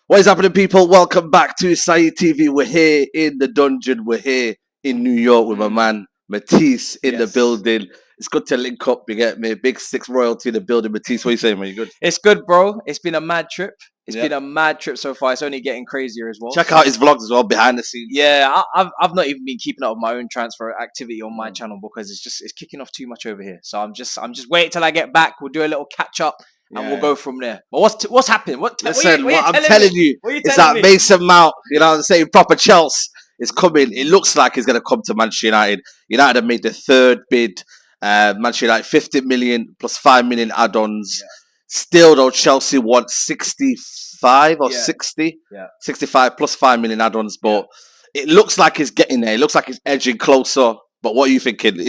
What is happening, people? Welcome back to Saeed TV. We're here in the dungeon. We're here in New York with my man Matisse in the building. It's good to link up. You get me? Big Six royalty in the building. Matisse, what are you saying, man? You good? It's good, bro. It's been a mad trip. It's been a mad trip so far. It's only getting crazier as well. Check out his vlogs as well, behind the scenes. Yeah, I've not even been keeping up with my own transfer activity on my channel because it's kicking off too much over here. So I'm just waiting till I get back. We'll do a little catch up and we'll go from there. But what's happening? Listen, what I'm telling you is that Mason Mount, you know what I'm saying, proper Chelsea is coming. It looks like he's going to come to Manchester United. United have made the third bid. Manchester United 50 million plus 5 million add-ons. Yeah. Still, though, Chelsea want 65 or 60. Yeah. 65 plus 5 million add-ons. But it looks like he's getting there. It looks like he's edging closer. But what are you thinking?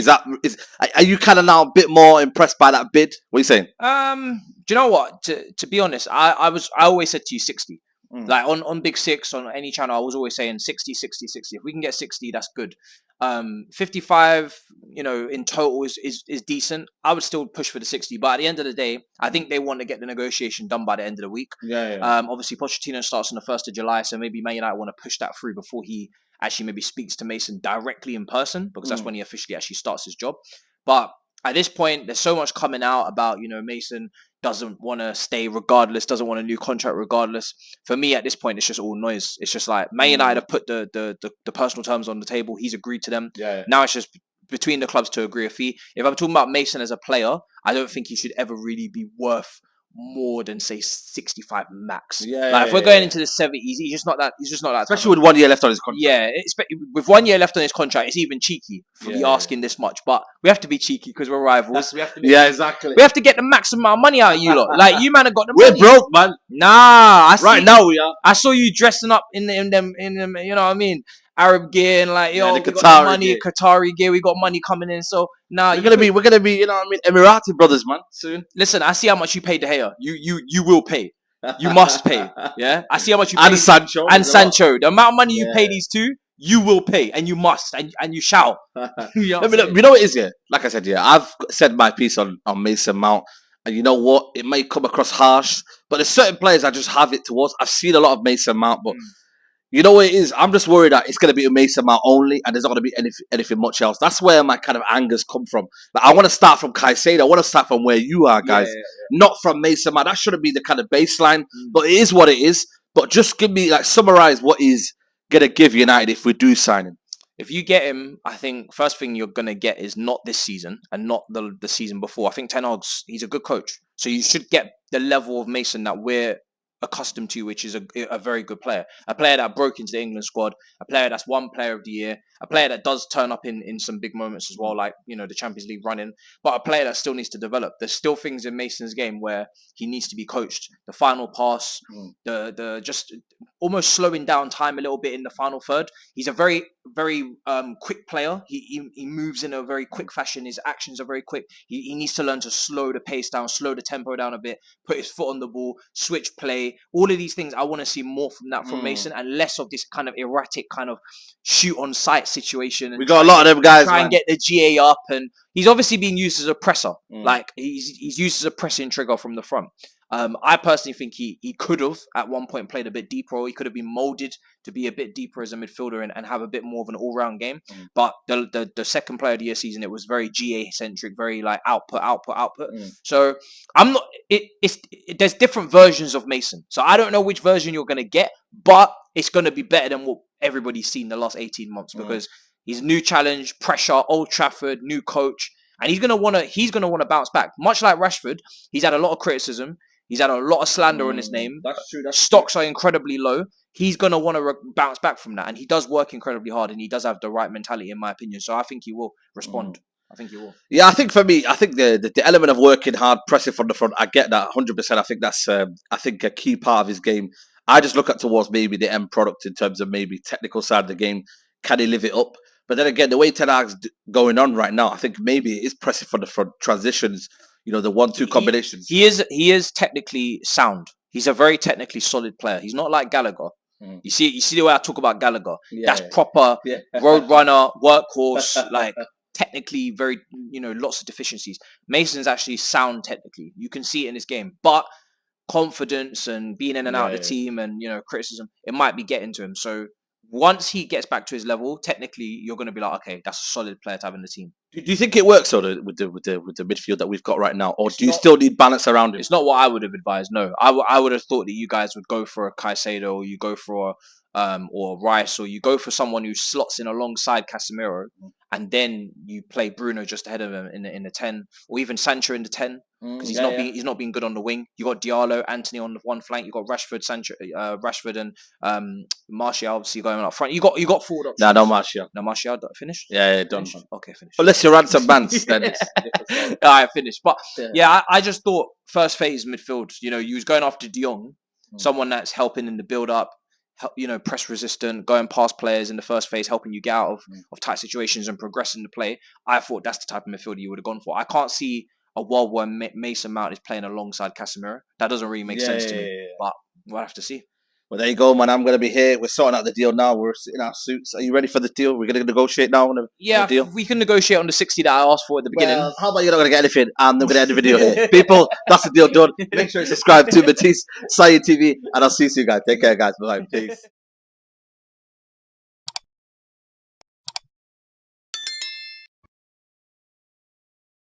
Are you kind of now a bit more impressed by that bid? What are you saying? Do you know what? To be honest, I always said to you 60. Like on Big Six, on any channel, I was always saying 60, 60, 60. If we can get 60, that's good. 55, in total is decent. I would still push for the 60, but at the end of the day, I think they want to get the negotiation done by the end of the week. Obviously, Pochettino starts on the 1st of July, so maybe Man United want to push that through before he actually maybe speaks to Mason directly in person, because that's when he officially actually starts his job. But at this point, there's so much coming out about, Mason doesn't want to stay regardless, doesn't want a new contract regardless. For me, at this point, it's just all noise. It's just like Man United have put the personal terms on the table. He's agreed to them. Now it's just between the clubs to agree a fee. If I'm talking about Mason as a player, I don't think he should ever really be worth more than say 65 max. If we're going into the 70s, he's just not that. Especially with 1 year left on his contract. Yeah, with 1 year left on his contract, it's even cheeky for me asking this much. But we have to be cheeky because we're rivals. We have to exactly. We have to get the maximum amount of money out of you lot. Like, you man have got the money. We're broke, man. Nah, now we are. I saw you dressing up in them. You know what I mean? Arab gear and like, we got the money, Qatari gear. We got money coming in. So now we're gonna be, you know what I mean, Emirati brothers, man. Soon. Listen, I see how much you paid De Gea. You will pay. You must pay. Yeah, I see how much you paid. And Sancho. The amount of money you pay these two, you will pay, and you must, and you shall. You know what it is, yeah. Like I said, I've said my piece on Mason Mount, and you know what? It may come across harsh, but there's certain players I just have it towards. I've seen a lot of Mason Mount, but you know what it is? I'm just worried that it's going to be a Mason Mount only, and there's not going to be anything much else. That's where my kind of angers come from. Like, I want to start from Caicedo. I want to start from where you are, guys. Not from Mason Mount. That shouldn't be the kind of baseline, but it is what it is. But just give me, summarize what is going to give United if we do sign him. If you get him, I think first thing you're going to get is not this season and not the season before. I think Ten Hag's, he's a good coach. So you should get the level of Mason that we're accustomed to, which is a very good player, a player that broke into the England squad, a player that's won Player of the Year, a player that does turn up in some big moments as well, like the Champions League running, but a player that still needs to develop. There's still things in Mason's game where he needs to be coached. The final pass, the just almost slowing down time a little bit in the final third. He's a very quick player. He moves in a very quick fashion. His actions are very quick. He needs to learn to slow the pace down, slow the tempo down a bit, put his foot on the ball, switch play. All of these things, I want to see more from that from Mason, and less of this kind of erratic kind of shoot on sight situation. And we got a lot of them guys. Try and get the GA up, and he's obviously being used as a presser. Like he's used as a pressing trigger from the front. I personally think he could have at one point played a bit deeper, or he could have been molded to be a bit deeper as a midfielder and have a bit more of an all-round game. But the second Player of the Year season, it was very GA centric, very like output. So I'm not. There's different versions of Mason, so I don't know which version you're gonna get, but it's gonna be better than what everybody's seen the last 18 months because he's new challenge, pressure, Old Trafford, new coach, and he's gonna wanna bounce back. Much like Rashford, he's had a lot of criticism. He's had a lot of slander on his name. That's true. Stocks are incredibly low. He's going to want to bounce back from that. And he does work incredibly hard. And he does have the right mentality, in my opinion. So I think he will respond. I think he will. Yeah, I think for me, the element of working hard, pressing from the front, I get that 100%. I think that's a key part of his game. I just look at towards maybe the end product in terms of maybe technical side of the game. Can he live it up? But then again, the way Ten Hag's going on right now, I think maybe it is pressing from the front, transitions. The 1-2 combinations. He is technically sound. He's a very technically solid player. He's not like Gallagher. You see the way I talk about Gallagher. That's proper road runner, workhorse, like technically very, lots of deficiencies. Mason's actually sound technically. You can see it in his game. But confidence and being in and out of the team and, criticism, it might be getting to him. So once he gets back to his level, technically you're going to be like, okay, that's a solid player to have in the team. Do you think it works though with the midfield that we've got right now, or do you still need balance around it? It's not what I would have advised. No, I would have thought that you guys would go for a Caicedo, or you go for or Rice, or you go for someone who slots in alongside Casemiro, and then you play Bruno just ahead of him in the 10, or even Sancho in the 10, because he's not been good on the wing. You got Diallo, Anthony on the one flank. You got Rashford, Sancho, Rashford, and Martial obviously going up front. You got forward options. No Martial. No Martial. Finished. Yeah, done. Finished? Okay, finished. Unless you're ransom bands, then it's all right, finished. But I just thought first phase midfield. You was going after De Jong, someone that's helping in the build up. Press resistant, going past players in the first phase, helping you get out of tight situations and progressing the play. I thought that's the type of midfielder you would have gone for. I can't see a world where Mason Mount is playing alongside Casemiro. That doesn't really make sense to me. But we'll have to see. Well, there you go, man. I'm going to be here. We're sorting out the deal now. We're in our suits. Are you ready for the deal? We're going to negotiate now on the deal? We can negotiate on the 60 that I asked for at the beginning. Well, how about you're not going to get anything? And I'm going to end the video here. People, that's the deal done. Make sure you subscribe to Matisse, Saeed TV, and I'll see you guys. Take care, guys. Bye. Peace.